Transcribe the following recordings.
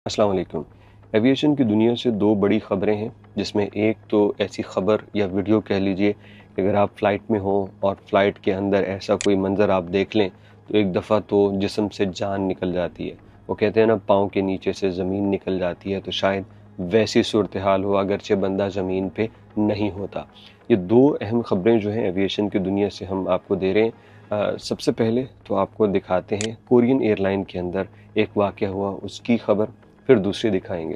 अस्सलाम वालेकुम। एविएशन की दुनिया से दो बड़ी ख़बरें हैं, जिसमें एक तो ऐसी ख़बर या वीडियो कह लीजिए कि अगर आप फ़्लाइट में हो और फ़्लाइट के अंदर ऐसा कोई मंज़र आप देख लें तो एक दफ़ा तो जिस्म से जान निकल जाती है। वो कहते हैं ना, पाँव के नीचे से ज़मीन निकल जाती है, तो शायद वैसी सूरत हाल हो अगरचे बंदा ज़मीन पे नहीं होता। ये दो अहम ख़बरें जो हैं एविएशन की दुनिया से हम आपको दे रहे हैं। सबसे पहले तो आपको दिखाते हैं कोरियन एयरलाइन के अंदर एक वाक़या हुआ, उसकी ख़बर, फिर दूसरी दिखाएंगे।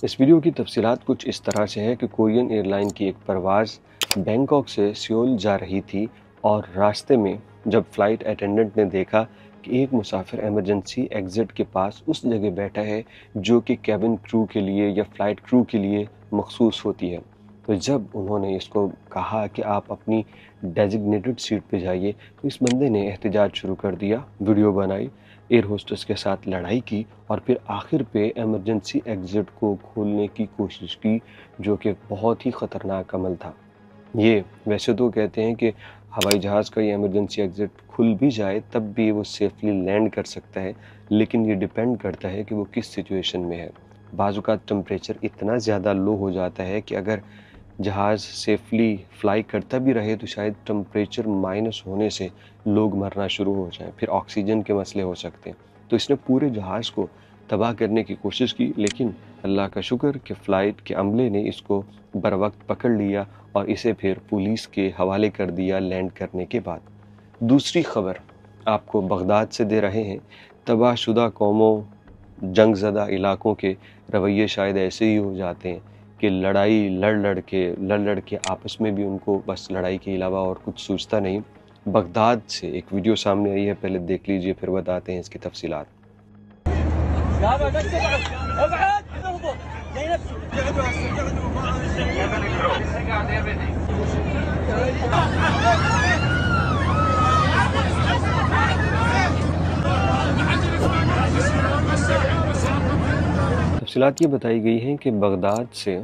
इस वीडियो की तफसीलात कुछ इस तरह से है कि कोरियन एयरलाइन की एक परवाज़ बैंकॉक से सियोल जा रही थी और रास्ते में जब फ़्लाइट अटेंडेंट ने देखा कि एक मुसाफिर इमरजेंसी एग्ज़िट के पास उस जगह बैठा है जो कि कैबिन क्रू के लिए या फ़्लाइट क्रू के लिए मखसूस होती है, तो जब उन्होंने इसको कहा कि आप अपनी डेजिग्नेटेड सीट पे जाइए, तो इस बंदे ने एहतजाज शुरू कर दिया, वीडियो बनाई, एयर होस्टेस के साथ लड़ाई की और फिर आखिर पे इमरजेंसी एग्ज़िट को खोलने की कोशिश की, जो कि बहुत ही ख़तरनाक अमल था। ये वैसे तो कहते हैं कि हवाई जहाज़ का ये इमरजेंसी एग्ज़िट खुल भी जाए तब भी वो सेफ़ली लैंड कर सकता है, लेकिन ये डिपेंड करता है कि वो किस सिचुएशन में है। बाज़ औक़ात टेम्परेचर इतना ज़्यादा लो हो जाता है कि अगर जहाज़ सेफ़ली फ़्लाई करता भी रहे तो शायद टेम्परेचर माइनस होने से लोग मरना शुरू हो जाएँ, फिर ऑक्सीजन के मसले हो सकते हैं। तो इसने पूरे जहाज़ को तबाह करने की कोशिश की, लेकिन अल्लाह का शुक्र कि फ़्लाइट के अमले ने इसको बरवक़्त पकड़ लिया और इसे फिर पुलिस के हवाले कर दिया लैंड करने के बाद। दूसरी ख़बर आपको बगदाद से दे रहे हैं। तबाहशुदा कौमों, जंगज़दा इलाकों के रवैये शायद ऐसे ही हो जाते हैं कि लड़ाई लड़ लड़ के आपस में भी उनको बस लड़ाई के अलावा और कुछ सूझता नहीं। बगदाद से एक वीडियो सामने आई है, पहले देख लीजिए फिर बताते हैं इसकी तफसीलात। तफसीलात ये बताई गई हैं कि बगदाद से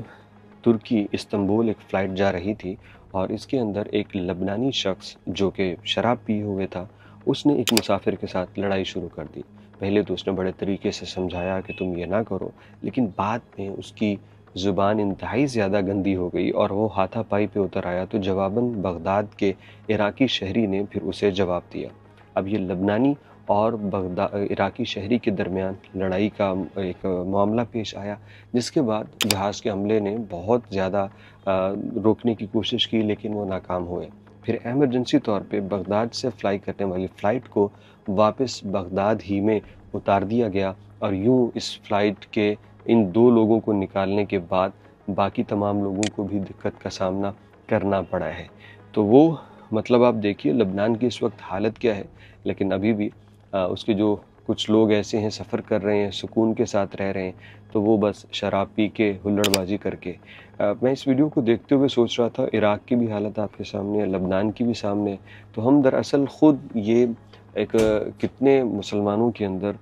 तुर्की इस्तांबुल एक फ़्लाइट जा रही थी और इसके अंदर एक लबनानी शख्स जो कि शराब पिए हुए था, उसने एक मुसाफिर के साथ लड़ाई शुरू कर दी। पहले तो उसने बड़े तरीके से समझाया कि तुम ये ना करो, लेकिन बाद में उसकी ज़ुबान इंतहाई ज़्यादा गंदी हो गई और वो हाथापाई पे उतर आया, तो जवाबन बगदाद के इराकी शहरी ने फिर उसे जवाब दिया। अब ये लबनानी और इराकी शहरी के दरमियान लड़ाई का एक मामला पेश आया, जिसके बाद जहाज़ के अमले ने बहुत ज़्यादा रोकने की कोशिश की, लेकिन वो नाकाम हुए। फिर इमरजेंसी तौर पे बगदाद से फ़्लाई करने वाली फ़्लाइट को वापस बगदाद ही में उतार दिया गया और यूँ इस फ़्लाइट के इन दो लोगों को निकालने के बाद बाकी तमाम लोगों को भी दिक्कत का सामना करना पड़ा है। तो वो मतलब आप देखिए लबनान की इस वक्त हालत क्या है, लेकिन अभी भी उसके जो कुछ लोग ऐसे हैं, सफ़र कर रहे हैं, सुकून के साथ रह रहे हैं, तो वो बस शराब पी के हुल्लड़बाजी करके। मैं इस वीडियो को देखते हुए सोच रहा था, इराक़ की भी हालत आपके सामने है, लबनान की भी सामने है, तो हम दरअसल ख़ुद ये एक कितने मुसलमानों के अंदर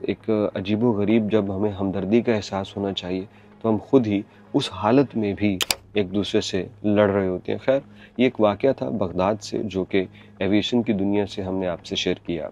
एक अजीबो-गरीब, जब हमें हमदर्दी का एहसास होना चाहिए, तो हम ख़ुद ही उस हालत में भी एक दूसरे से लड़ रहे होते हैं। ख़ैर, ये एक वाक़या था बगदाद से जो कि एविएशन की दुनिया से हमने आपसे शेयर किया।